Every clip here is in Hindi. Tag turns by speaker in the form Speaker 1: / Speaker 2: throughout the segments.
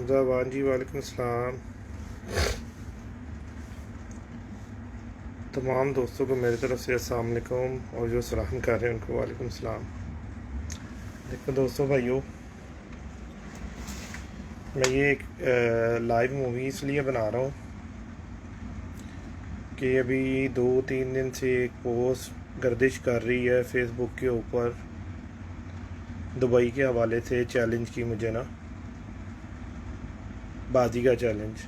Speaker 1: जवान जी वालेकुम सलाम। तमाम दोस्तों को मेरी तरफ से अस्सलाम वालेकुम और जो सलाम कर रहे हैं उनको वालेकुम सलाम। देखो दोस्तों भाइयों, मैं ये एक लाइव मूवी इसलिए बना रहा हूँ कि अभी 2-3 दिन से एक पोस्ट गर्दिश कर रही है फेसबुक के ऊपर दुबई के हवाले से चैलेंज की मुझे ना, बाजी का चैलेंज।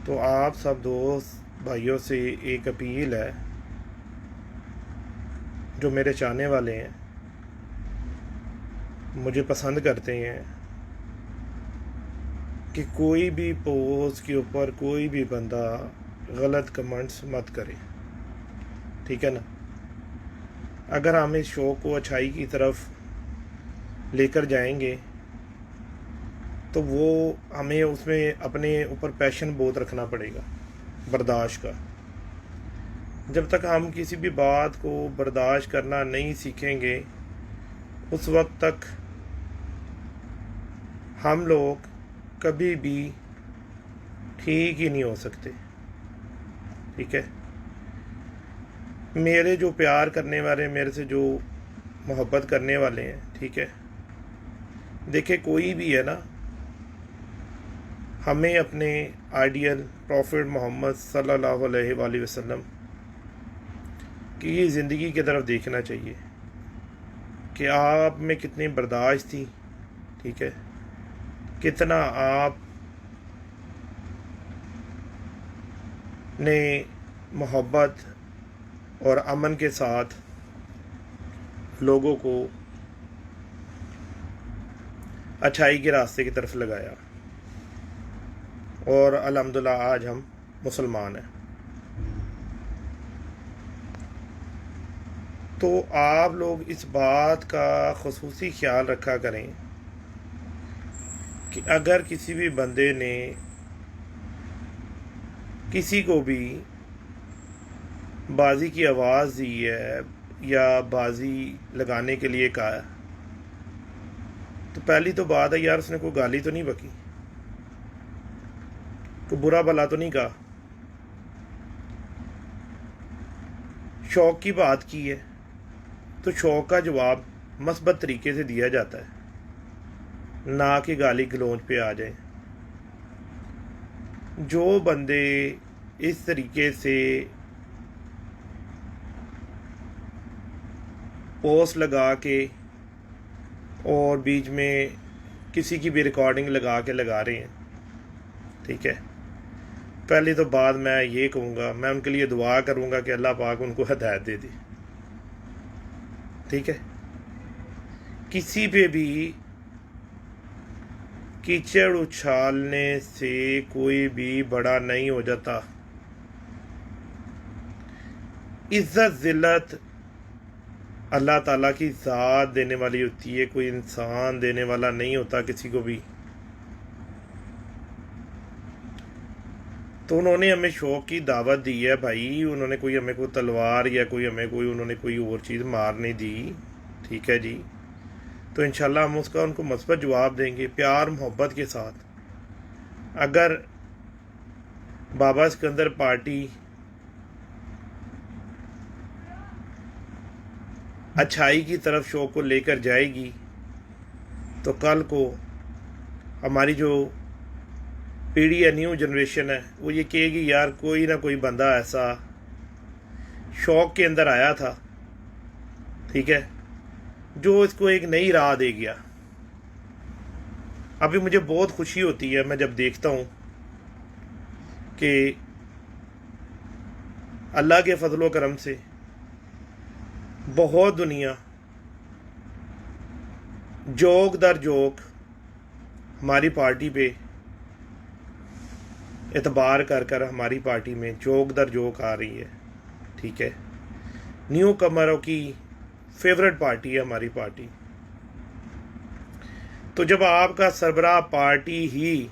Speaker 1: तो आप सब दोस्त भाइयों से एक अपील है, जो मेरे चाहने वाले हैं, मुझे पसंद करते हैं, कि कोई भी पोस्ट के ऊपर कोई भी बंदा गलत कमेंट्स मत करे, ठीक है ना। अगर हम इस शो को अच्छाई की तरफ लेकर जाएंगे तो वो हमें उसमें अपने ऊपर पैशन बहुत रखना पड़ेगा, बर्दाश्त का। जब तक हम किसी भी बात को बर्दाश्त करना नहीं सीखेंगे उस वक्त तक हम लोग कभी भी ठीक ही नहीं हो सकते, ठीक है। मेरे जो प्यार करने वाले, मेरे से जो मोहब्बत करने वाले हैं, ठीक है, देखे कोई भी है ना, हमें अपने आइडियल प्रॉफिट मोहम्मद सल्लल्लाहु अलैहि वसल्लम की ये ज़िंदगी की तरफ देखना चाहिए कि आप में कितनी बर्दाश्त थी, ठीक है, कितना आप ने मोहब्बत और अमन के साथ लोगों को अच्छाई के रास्ते की तरफ लगाया, और अल्हम्दुलिल्लाह आज हम मुसलमान हैं। तो आप लोग इस बात का ख़ुसूसी ख्याल रखा करें कि अगर किसी भी बंदे ने किसी को भी बाजी की आवाज़ दी है या बाजी लगाने के लिए कहा है, तो पहली तो बात है यार, उसने कोई गाली तो नहीं बकी, कोई बुरा भला तो नहीं कहा, शौक़ की बात की है तो शौक़ का जवाब मस्बत तरीके से दिया जाता है, ना कि गाली गलौज पे आ जाए। जो बंदे इस तरीके से पोस्ट लगा के और बीच में किसी की भी रिकॉर्डिंग लगा रहे हैं, ठीक है, पहली तो बात मैं ये कहूँगा, मैं उनके लिए दुआ करूँगा कि अल्लाह पाक उनको हिदायत दे दे, ठीक है। किसी पे भी कीचड़ उछालने से कोई भी बड़ा नहीं हो जाता। इज्जत जिल्लत अल्लाह ताला की ज़ात देने वाली होती है, कोई इंसान देने वाला नहीं होता किसी को भी। तो उन्होंने हमें शौक़ की दावत दी है भाई, उन्होंने कोई हमें कोई तलवार या कोई हमें कोई उन्होंने कोई और चीज़ मार नहीं दी, ठीक है जी। तो इंशाल्लाह हम उसका उनको मस्बत जवाब देंगे प्यार मोहब्बत के साथ। अगर बाबा सिकंदर पार्टी अच्छाई की तरफ शो को लेकर जाएगी तो कल को हमारी जो पीढ़ी है, न्यू जनरेशन है, वो ये कहेगी यार कोई ना कोई बंदा ऐसा शौक़ के अंदर आया था, ठीक है, जो इसको एक नई राह दे गया। अभी मुझे बहुत खुशी होती है मैं जब देखता हूँ कि अल्लाह के फजलो करम से बहुत दुनिया जोक दर जोक हमारी पार्टी पे एतबार कर कर हमारी पार्टी में जोक दर जोक आ रही है, ठीक है। न्यू कमरों की फेवरेट पार्टी है हमारी पार्टी। तो जब आपका सरबराह पार्टी ही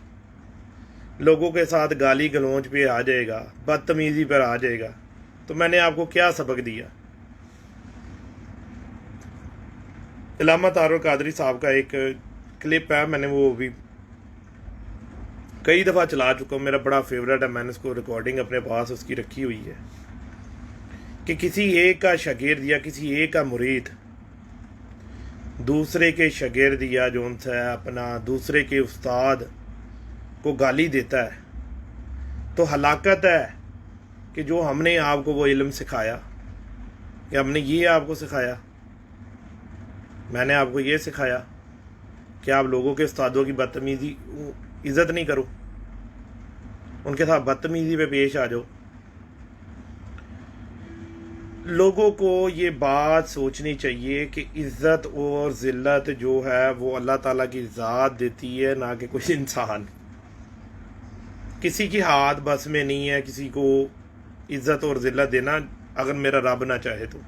Speaker 1: लोगों के साथ गाली गलौज पे आ जाएगा, बदतमीज़ी पर आ जाएगा, तो मैंने आपको क्या सबक दिया। अल्लामा तारुल कादरी साहब का एक क्लिप है, मैंने वो भी कई दफ़ा चला चुका हूँ, मेरा बड़ा फेवरेट है, मैंने उसको रिकॉर्डिंग अपने पास उसकी रखी हुई है कि किसी एक का शागिर्द या किसी एक का मुरीद दूसरे के शागिर्द या जो है अपना दूसरे के उस्ताद को गाली देता है तो हलाकत है कि जो हमने आपको वो इल्म सिखाया, कि हमने ये आपको सिखाया, मैंने आपको ये सिखाया कि आप लोगों के उस्तादों की बदतमीजी इज़्ज़त नहीं करो, उनके साथ बदतमीजी पे पेश आ जाओ। लोगों को ये बात सोचनी चाहिए कि इज़्ज़त और ज़िल्लत जो है वो अल्लाह ताला की ज़ात देती है, ना कि कोई इंसान। किसी की हाथ बस में नहीं है किसी को इज़्ज़त और ज़िल्लत देना, अगर मेरा रब ना चाहे तो।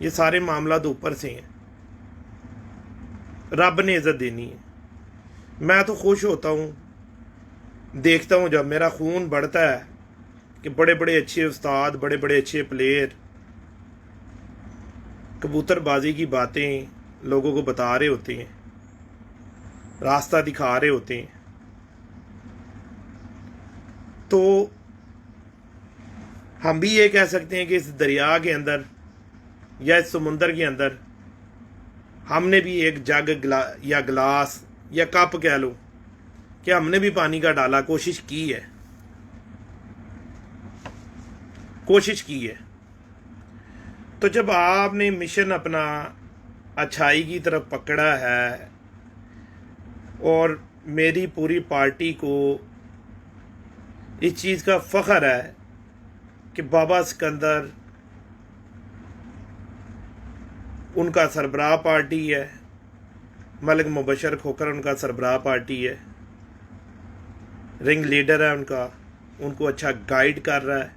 Speaker 1: ये सारे मामला तो ऊपर से हैं, रब ने इज़्ज़त देनी है। मैं तो खुश होता हूँ, देखता हूँ जब मेरा खून बढ़ता है कि बड़े बड़े अच्छे उस्ताद, बड़े बड़े अच्छे प्लेयर कबूतरबाजी की बातें लोगों को बता रहे होते हैं, रास्ता दिखा रहे होते हैं। तो हम भी ये कह सकते हैं कि इस दरिया के अंदर या इस समुंदर के अंदर हमने भी एक जग या गिलास या कप कह लो कि हमने भी पानी का डाला, कोशिश की है, कोशिश की है। तो जब आपने मिशन अपना अच्छाई की तरफ पकड़ा है और मेरी पूरी पार्टी को इस चीज़ का फ़ख्र है कि बाबा सिकंदर उनका सरबराह पार्टी है, मलिक मुबशर खोखर उनका सरबराह पार्टी है, रिंग लीडर है उनका, उनको अच्छा गाइड कर रहा है,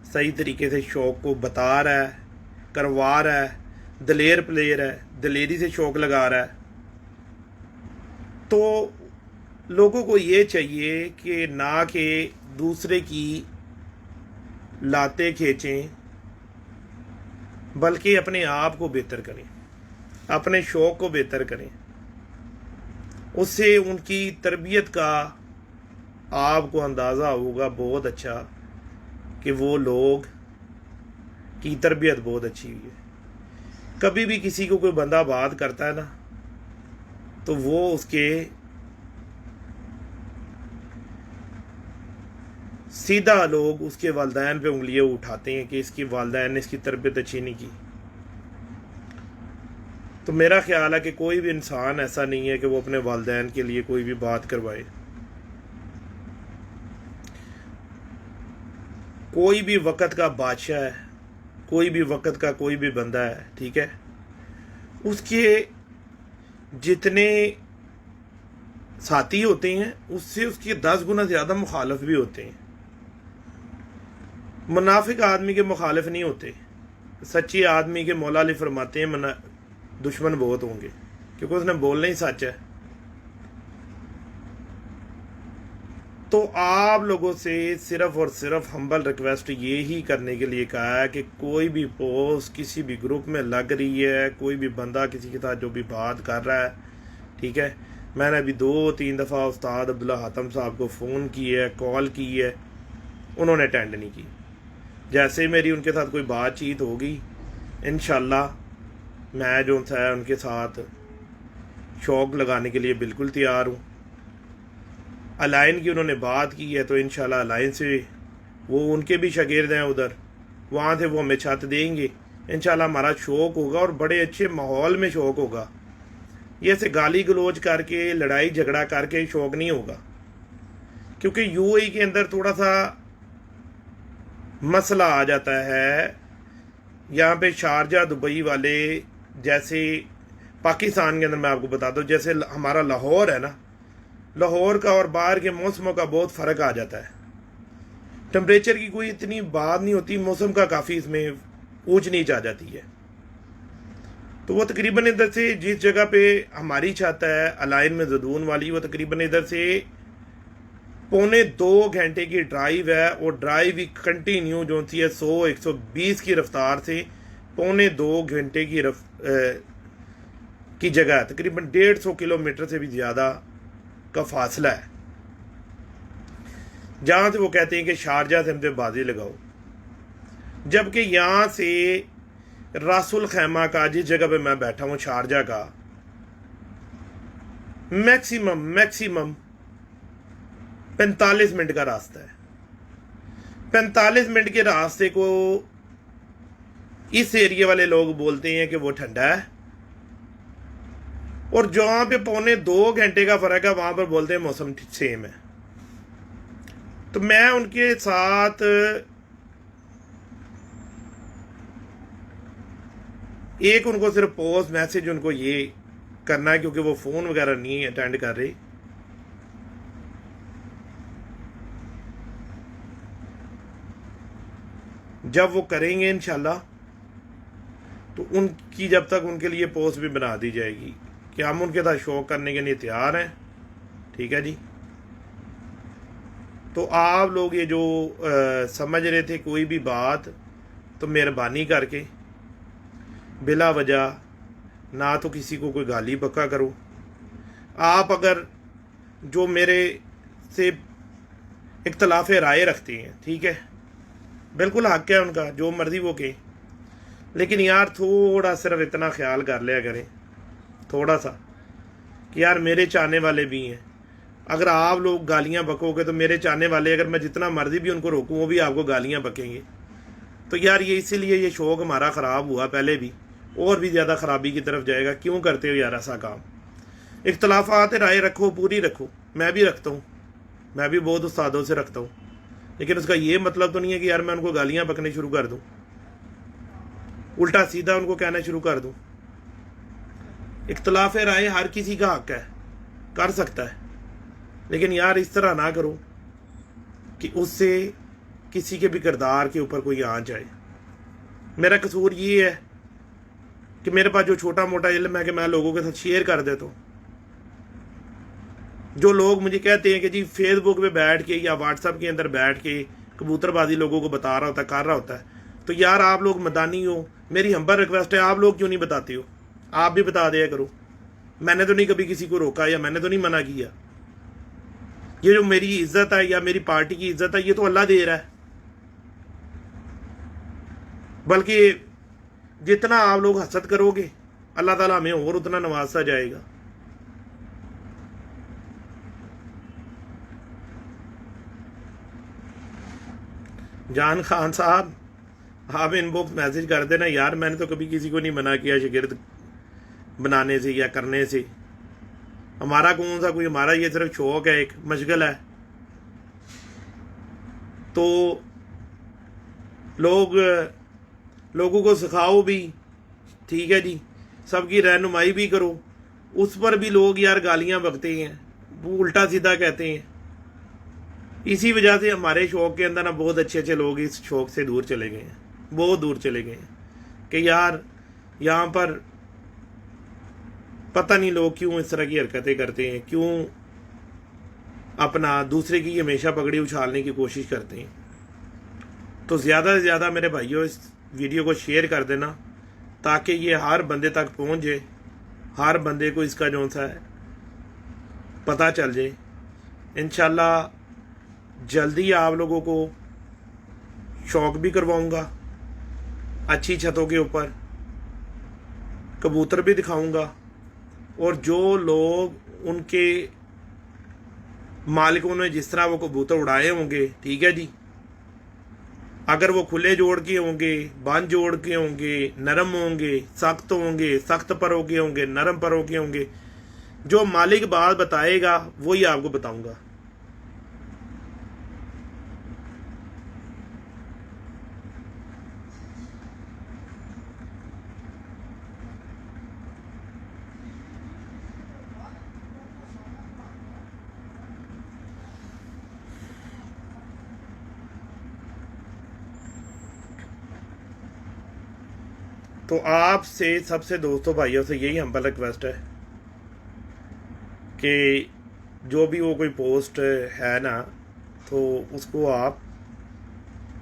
Speaker 1: सही तरीके से शौक़ को बता रहा है, करवा रहा है, दलेर प्लेयर है, दलेरी से शौक़ लगा रहा है। तो लोगों को ये चाहिए कि ना कि दूसरे की लाते खींचें, बल्कि अपने आप को बेहतर करें, अपने शौक़ को बेहतर करें। उससे उनकी तरबियत का आपको अंदाज़ा होगा बहुत अच्छा कि वो लोग की तरबियत बहुत अच्छी हुई है। कभी भी किसी को कोई बंदा बात करता है ना, तो वो उसके सीधा लोग उसके वालिदैन पे उंगलियां उठाते हैं कि इसकी वालिदैन ने इसकी तरबियत अच्छी नहीं की। तो मेरा ख्याल है कि कोई भी इंसान ऐसा नहीं है कि वो अपने वालिदैन के लिए कोई भी बात करवाए। कोई भी वक़्त का बादशाह है, कोई भी वक़्त का कोई भी बंदा है, ठीक है, उसके जितने साथी होते हैं उससे उसके 10 गुना ज़्यादा मुखालिफ भी होते हैं। मुनाफिक आदमी के मुखालिफ नहीं होते, सच्ची आदमी के मौला अली फरमाते हैं दुश्मन बहुत होंगे, क्योंकि उसने बोलना ही सच है। तो आप लोगों से सिर्फ और सिर्फ हम्बल रिक्वेस्ट ये ही करने के लिए कहा है कि कोई भी पोस्ट किसी भी ग्रुप में लग रही है, कोई भी बंदा किसी के साथ जो भी बात कर रहा है, ठीक है, मैंने अभी 2-3 दफ़ा उस्ताद अब्दुल्ला हातम साहब को फ़ोन की है, कॉल की है, उन्होंने अटेंड नहीं की। जैसे मेरी उनके साथ कोई बातचीत होगी, इंशाल्लाह मैं जो है उनके साथ शौक़ लगाने के लिए बिल्कुल तैयार हूँ। अलाइन की उन्होंने बात की है तो इंशाल्लाह अलाइन से वो उनके भी शागिर्द हैं उधर, वहाँ से वो हमें छत देंगे, इंशाल्लाह हमारा शौक़ होगा और बड़े अच्छे माहौल में शौक़ होगा। ये ऐसे गाली गलोच करके लड़ाई झगड़ा करके शौक़ नहीं होगा, क्योंकि यूएई के अंदर थोड़ा सा मसला आ जाता है। यहाँ पे शारजा दुबई वाले, जैसे पाकिस्तान के अंदर मैं आपको बता दूँ, जैसे हमारा लाहौर है ना, लाहौर का और बाहर के मौसमों का बहुत फ़र्क आ जाता है। टेम्परेचर की कोई इतनी बात नहीं होती, मौसम का काफ़ी इसमें ऊंच नीच आ जाती है। तो वो तकरीबन इधर से जिस जगह पे हमारी छत है अलाइन में जदून वाली, वो तकरीबन इधर से 2.25 घंटे की ड्राइव है, और ड्राइव ही कंटिन्यू जो सी है 100-120 की रफ्तार से 2.25 घंटे की जगह है, तकरीबन 150 किलोमीटर से भी ज़्यादा का फासला है, जहाँ से वो कहते हैं कि शारजा से हमसे बाजी लगाओ, जबकि यहाँ से रासुल खैमा का, जिस जगह पे मैं बैठा हूँ शारजा का, मैक्सिमम 45 मिनट का रास्ता है। 45 मिनट के रास्ते को इस एरिया वाले लोग बोलते हैं कि वो ठंडा है, और जहाँ पे 1.25 घंटे का फर्क है वहां पर बोलते हैं मौसम सेम है। तो मैं उनके साथ एक उनको सिर्फ पोस्ट मैसेज उनको ये करना है, क्योंकि वो फ़ोन वगैरह नहीं अटेंड कर रही। जब वो करेंगे इंशाल्लाह तो उनकी जब तक उनके लिए पोस्ट भी बना दी जाएगी कि हम उनके साथ शो करने के लिए तैयार हैं। ठीक है जी। तो आप लोग ये जो समझ रहे थे कोई भी बात, तो मेहरबानी करके बिला वजह ना तो किसी को कोई गाली बका करो। आप अगर जो मेरे से इख्तलाफ राय रखते हैं, ठीक है, बिल्कुल हक है उनका, जो मर्जी वो कहें, लेकिन यार थोड़ा सिर्फ इतना ख्याल कर लिया करें थोड़ा सा कि यार मेरे चाहने वाले भी हैं। अगर आप लोग गालियां बकोगे तो मेरे चाहने वाले, अगर मैं जितना मर्जी भी उनको रोकूं, वो भी आपको गालियां बकेंगे। तो यार ये इसीलिए ये शौक हमारा ख़राब हुआ, पहले भी और भी ज़्यादा ख़राबी की तरफ जाएगा। क्यों करते हो यार ऐसा काम? इख्तलाफात राय रखो, पूरी रखो, मैं भी रखता हूँ, मैं भी बहुत उस्तादों से रखता हूँ, लेकिन उसका ये मतलब तो नहीं है कि यार मैं उनको गालियाँ बकने शुरू कर दूँ, उल्टा सीधा उनको कहना शुरू कर दूँ। इख्तलाफ राय हर किसी का हक है, कर सकता है, लेकिन यार इस तरह ना करो कि उससे किसी के भी किरदार के ऊपर कोई आ जाए। मेरा कसूर ये है कि मेरे पास जो छोटा मोटा इल्म है कि मैं लोगों के साथ शेयर कर देता हूँ। जो लोग मुझे कहते हैं कि जी फेसबुक पे बैठ के या व्हाट्सएप के अंदर बैठ के कबूतरबाजी लोगों को बता रहा होता है, कर रहा होता है, तो यार आप लोग मदानी हो, मेरी हम्बर रिक्वेस्ट है, आप लोग क्यों नहीं बताते हो? आप भी बता दिया करो। मैंने तो नहीं कभी किसी को रोका या मैंने तो नहीं मना किया। ये जो मेरी इज्जत है या मेरी पार्टी की इज्जत है, ये तो अल्लाह दे रहा है, बल्कि जितना आप लोग हसद करोगे अल्लाह ताला हमें और उतना नवाजता जाएगा। जान खान साहब, आप इनबॉक्स मैसेज कर देना यार, मैंने तो कभी किसी को नहीं मना किया शागिर्द बनाने से या करने से। हमारा कौन सा कोई, हमारा ये सिर्फ शौक है, एक मशगल है। तो लोगों को सिखाओ भी, ठीक है जी, सबकी रहनुमाई भी करो। उस पर भी लोग यार गालियां बकते हैं, वो उल्टा सीधा कहते हैं। इसी वजह से हमारे शौक के अंदर ना बहुत अच्छे अच्छे लोग इस शौक से दूर चले गए हैं, बहुत दूर चले गए हैं कि यार यहाँ पर पता नहीं लोग क्यों इस तरह की हरकतें करते हैं, क्यों अपना दूसरे की हमेशा पगड़ी उछालने की कोशिश करते हैं। तो ज़्यादा से ज़्यादा मेरे भाइयों इस वीडियो को शेयर कर देना ताकि ये हर बंदे तक पहुँच जाए, हर बंदे को इसका जो सा है पता चल जाए। इंशाल्लाह जल्दी आप लोगों को शौक भी करवाऊंगा, अच्छी छतों के ऊपर कबूतर भी दिखाऊंगा, और जो लोग उनके मालिकों ने जिस तरह वो कबूतर उड़ाए होंगे, ठीक है जी, अगर वो खुले जोड़ के होंगे, बंद जोड़ के होंगे, नरम होंगे, सख्त परों के होंगे, नरम परों के होंगे, जो मालिक बात बताएगा वही आपको बताऊंगा। तो आपसे सबसे दोस्तों भाइयों से यही हम्बल रिक्वेस्ट है कि जो भी वो कोई पोस्ट है ना, तो उसको आप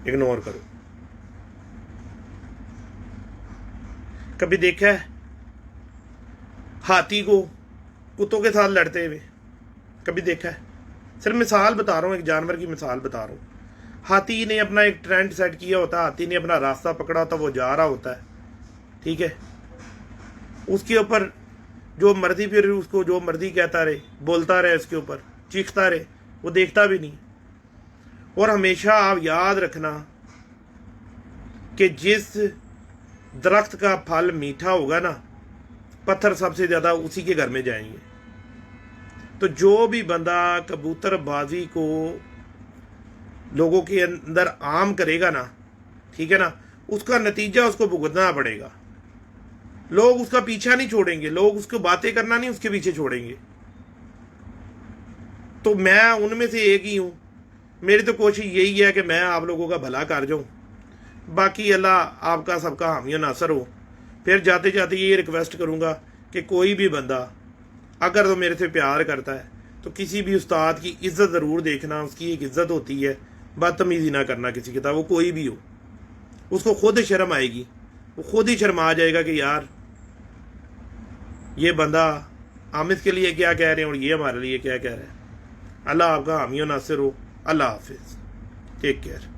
Speaker 1: इग्नोर करो। कभी देखा है हाथी को कुत्तों के साथ लड़ते हुए कभी देखा है? सिर्फ मिसाल बता रहा हूँ, एक जानवर की मिसाल बता रहा हूँ। हाथी ने अपना एक ट्रेंड सेट किया होता है, हाथी ने अपना रास्ता पकड़ा होता, वो जा रहा होता है, ठीक है। उसके ऊपर जो मर्जी, फिर उसको जो मर्जी कहता रहे, बोलता रहे, उसके ऊपर चीखता रहे, वो देखता भी नहीं। और हमेशा आप याद रखना कि जिस दरख्त का फल मीठा होगा ना, पत्थर सबसे ज़्यादा उसी के घर में जाएंगे। तो जो भी बंदा कबूतरबाजी को लोगों के अंदर आम करेगा ना, ठीक है ना, उसका नतीजा उसको भुगतना पड़ेगा। लोग उसका पीछा नहीं छोड़ेंगे, लोग उसको बातें करना नहीं उसके पीछे छोड़ेंगे। तो मैं उनमें से एक ही हूँ। मेरी तो कोशिश यही है कि मैं आप लोगों का भला कर जाऊँ। बाकी अल्लाह आपका सबका हामी नासर हो। फिर जाते जाते ये रिक्वेस्ट करूँगा कि कोई भी बंदा अगर तो मेरे से प्यार करता है तो किसी भी उस्ताद की इज़्ज़त ज़रूर देखना। उसकी एक इज़्ज़त होती है, बदतमीज़ी ना करना किसी के साथ, वो कोई भी हो। उसको खुद शर्म आएगी, वो खुद ही शर्मा जाएगा कि यार ये बंदा आमिद के लिए क्या कह रहे हैं और ये हमारे लिए क्या कह रहे हैं। अल्लाह आपका हामी नासिर हो। अल्लाह हाफिज़, टेक केयर।